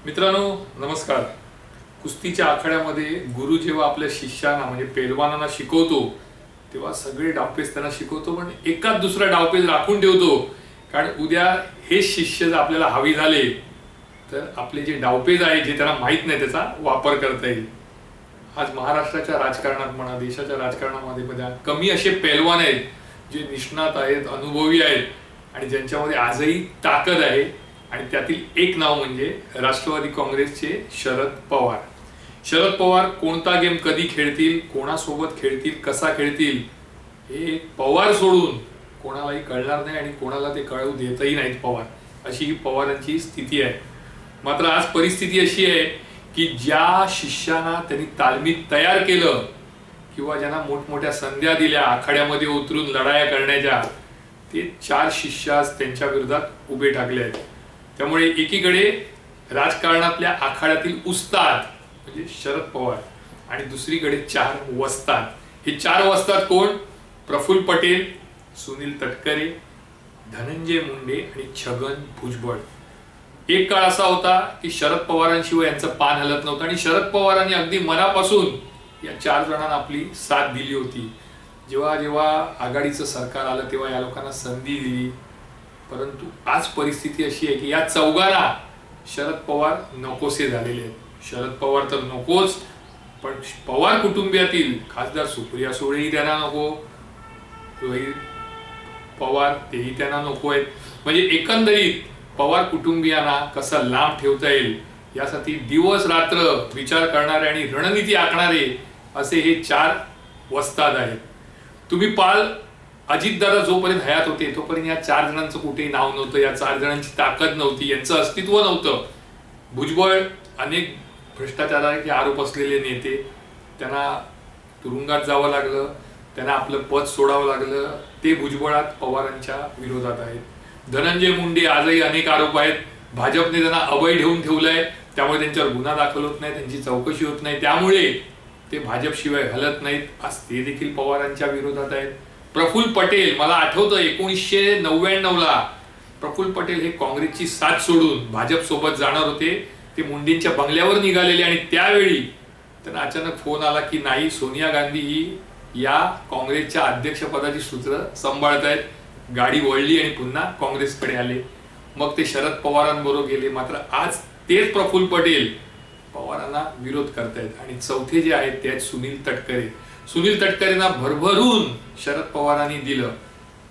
मित्रांनो नमस्कार. कुस्तीच्या आखाड्यामध्ये गुरु जेव्हा आपल्या शिष्यांना म्हणजे पेलवानांना शिकवतो तेव्हा सगळे डावपेच त्यांना शिकवतो, पण एकाच दुसरा डावपेच राखून ठेवतो. कारण उद्या हे शिष्य जर आपल्याला हवी झाले तर आपले जे डावपेच आहे जे त्यांना माहीत नाही त्याचा वापर करता येईल. आज महाराष्ट्राच्या राजकारणात म्हणा, देशाच्या राजकारणामध्ये कमी असे पेलवान आहेत जे निष्णात आहेत, अनुभवी आहेत आणि ज्यांच्यामध्ये आजही ताकद आहे. आणि त्यातील एक नाव म्हणजे राष्ट्रवादी काँग्रेसचे शरद पवार. शरद पवार कोणता गेम कधी खेळतील, कोणासोबत खेळतील, कसा खेळतील हे पवार सोडून कोणालाही कळणार नाही आणि कोणाला ते कळू देतही नाहीत पवार. अशी ही पवारांची स्थिती आहे. मात्र आज परिस्थिती अशी आहे की ज्या शिष्यांना त्यांनी तालमीत तयार केलं किंवा ज्यांना मोठमोठ्या संध्या दिल्या आखाड्यामध्ये उतरून लढाया करण्याच्या, ते 4 शिष्य आज त्यांच्या विरोधात उभे टाकले आहेत. त्यामुळे एकीकडे राजकारणातल्या आखाड्यातील उस्ताद म्हणजे शरद पवार आणि दुसरीकडे 4 वस्ताद. हे 4 वस्ताद कोण? प्रफुल्ल पटेल, सुनील तटकरे, धनंजय मुंडे आणि छगन भुजबळ. एक काळ असा होता की शरद पवारांशिवाय यांचं पान हलत नव्हतं आणि शरद पवारांनी अगदी मनापासून या 4 जणांना आपली साथ दिली होती. जेव्हा जेव्हा आघाडीचं सरकार आलं तेव्हा या लोकांना संधी दिली. परंतु आज परिस्थिती अशी आहे की या 4घांना शरद पवार नकोसे झालेले आहेत. शरद पवार तर नकोच, पण पवार कुटुंबियातील खासदार सुप्रिया सुळेही त्यांना नको, रोहित पवार तेही त्यांना नको आहेत. म्हणजे एकंदरीत पवार कुटुंबियांना कसं लांब ठेवता येईल यासाठी दिवस रात्र विचार करणारे आणि रणनीती आखणारे असे हे 4 वस्ताद आहेत. तुम्ही पाल अजितदादा जोपर्यंत हयात होते तोपर्यंत या 4 जणांचं कुठेही नाव नव्हतं, या 4 जणांची ताकद नव्हती, यांचं अस्तित्व नव्हतं. भुजबळ अनेक भ्रष्टाचाराचे आरोप असलेले नेते, त्यांना तुरुंगात जावं लागलं, त्यांना आपलं पद सोडावं लागलं. ते भुजबळात पवारांच्या विरोधात आहेत. धनंजय मुंडे आजही अनेक आरोप आहेत. भाजपने त्यांना अभय ठेवून ठेवलंय, त्यामुळे त्यांच्यावर गुन्हा दाखल होत नाही, त्यांची चौकशी होत नाही, त्यामुळे ते भाजपशिवाय हलत नाहीत. आज ते देखील पवारांच्या विरोधात आहेत. प्रफुल्ल पटेल, मला आठवतं 1999ला प्रफुल्ल पटेल हे काँग्रेसची साथ सोडून भाजप सोबत जाणार होते. ते मुंडेंच्या बंगल्यावर निघालेले आणि त्यावेळी त्यांना अचानक फोन आला की नाही, सोनिया गांधी ही या काँग्रेसच्या अध्यक्षपदाची सूत्र सांभाळतायत. गाडी वळली आणि पुन्हा काँग्रेसकडे आले. मग ते शरद पवारांबरोबर गेले. मात्र आज तेच प्रफुल्ल पटेल पवारांना विरोध करतायत. आणि चौथे जे आहेत ते आहेत सुनील तटकरे. सुनील तटकरेंना भरभरून शरद पवारांनी दिलं.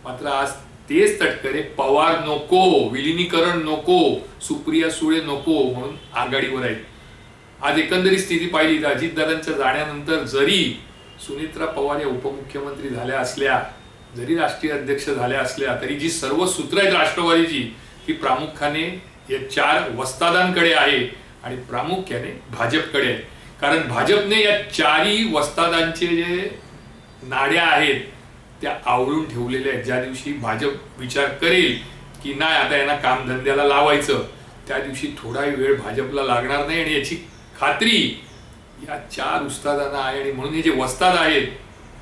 मात्र आज तेच तटकरे पवार नको, विलिनीकरण नको, सुप्रिया सुळे नको म्हणून आघाडीवर आहेत. आज एकंदरीत स्थिती पाहिली तर अजितदादांच्या जाण्यानंतर जरी सुनेत्रा पवार या उपमुख्यमंत्री झाल्या असल्या, जरी राष्ट्रीय अध्यक्ष झाल्या असल्या, तरी जी सर्व सूत्र आहेत राष्ट्रवादीची ती प्रामुख्याने या 4 वस्तादांकडे आहे आणि प्रामुख्याने भाजपकडे आहे. कारण भाजपने या 4ही वस्तादांचे जे नाड्या आहेत त्या आवळून ठेवलेल्या आहेत. ज्या दिवशी भाजप विचार करेल की नाही आता यांना कामधंद्याला लावायचं, त्या दिवशी थोडाही वेळ भाजपला लागणार नाही आणि याची खात्री या 4 उस्तादांना आहे. आणि म्हणून हे जे वस्ताद आहेत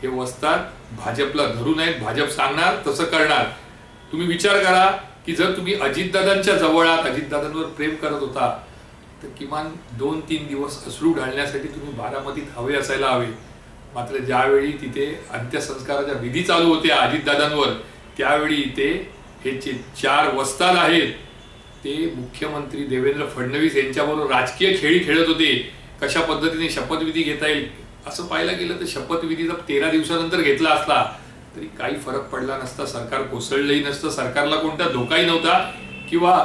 हे वस्ताद भाजपला धरून आहेत. भाजप सांगणार तसं करणार. तुम्ही विचार करा की जर तुम्ही अजितदादांच्या जवळ आहात, अजितदादांवर प्रेम करत होता, तर किमान 2-3 दिवस अश्रू ढाळण्यासाठी तुम्ही बारामतीत हवे असायला हवे. मात्र ज्यावेळी तिथे अंत्यसंस्काराच्या विधी चालू होत्या अजितदादांवर, त्यावेळी इथे हे 4 वस्ताद आहेत ते मुख्यमंत्री देवेंद्र फडणवीस यांच्याबरोबर राजकीय खेळी खेळत होते. कशा पद्धतीने शपथविधी घेता येईल असं पाहायला गेलं तर शपथविधी जर 13 दिवसानंतर घेतला असला तरी काही फरक पडला नसता. सरकार कोसळलंही नसतं, सरकारला कोणता धोकाही नव्हता किंवा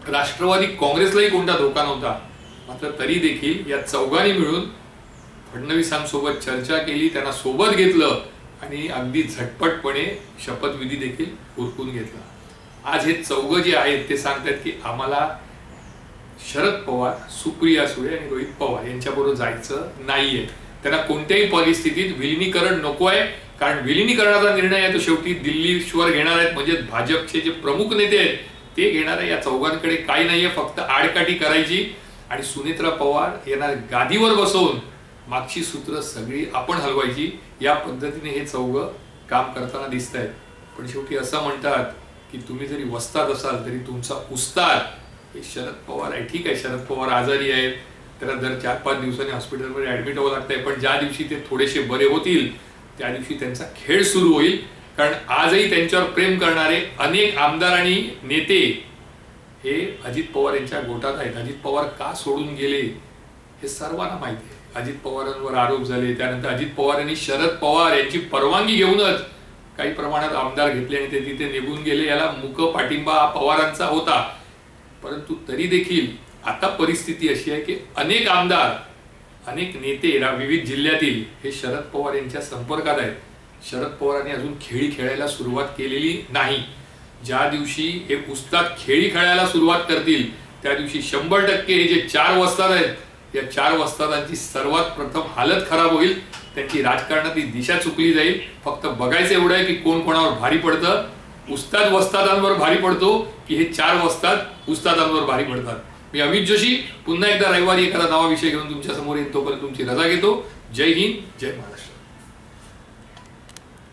राष्ट्रवादी काँग्रेसलाही कोणता धोका नव्हता. मात्र तरी देखील या 4घांनी मिळून फडणवीसांसोबत चर्चा केली, त्यांना सोबत घेतलं आणि अगदी झटपटपणे शपथविधी देखील उरकून घेतला. आज हे 4 जे आहेत ते सांगतात की आम्हाला शरद पवार, सुप्रिया सुळे आणि रोहित पवार यांच्याबरोबर जायचं नाहीये. त्यांना कोणत्याही परिस्थितीत विलिनीकरण नको आहे. कारण विलिनीकरणाचा निर्णय आहे तो शेवटी दिल्लीश्वर घेणार आहेत, म्हणजे भाजपचे जे प्रमुख नेते आहेत ते घेणार आहे. या 4घांकडे काही नाहीये, फक्त आडकाठी करायची आणि सुनेत्रा पवार यांना गादीवर बसवून मागची सूत्र सगळी आपण हलवायची. या पद्धतीने हे 4 काम करताना दिसत आहेत. पण शेवटी असं म्हणतात की तुम्ही जरी वस्ताद असाल तरी तुमचा उस्ताद हे शरद पवार आहे. ठीक आहे, शरद पवार आजारी आहेत, त्याला दर 4-5 दिवसांनी हॉस्पिटलमध्ये ऍडमिट व्हावं लागतंय, पण ज्या दिवशी ते थोडेसे बरे होतील त्या दिवशी त्यांचा खेळ सुरू होईल. कारण आजही त्यांच्यावर प्रेम करणारे अनेक आमदार आणि नेते हे अजित पवार यांच्या गोटात आहेत. अजित पवार का सोडून गेले हे सर्वांना माहिती आहे. अजित पवारांवर आरोप झाले, त्यानंतर अजित पवार यांनी शरद पवार यांची परवानगी घेऊनच काही प्रमाणात आमदार घेतले आणि ते तिथे निघून गेले. याला मूक पाठिंबा पवारांचा होता. परंतु तरी देखील आता परिस्थिती अशी आहे की अनेक आमदार, अनेक नेते विविध जिल्ह्यातील हे शरद पवार यांच्या संपर्कात आहेत. शरद पवारांनी अजून खेळी खेळायला सुरुवात केलेली नाही. ज्या दिवशी हे उस्ताद खेळी खेळायला सुरुवात करतील त्या दिवशी 100% हे जे 4 वस्ताद आहेत, या 4 वस्तादांची सर्वात प्रथम हालत खराब होईल. त्यांची राजकारणातली दिशा चुकली जाईल. फक्त बघायचं एवढं आहे की कोण कोणावर भारी पडतं. उस्ताद वस्तादांवर भारी पडतो की हे 4 वस्ताद उस्तादांवर भारी पडतात. मी अमित जोशी पुन्हा एकदा रविवारी एखादा नवा विषय घेऊन तुमच्या समोर येतो. तोपर्यंत तुमची रजा घेतो. जय हिंद, जय महाराष्ट्र.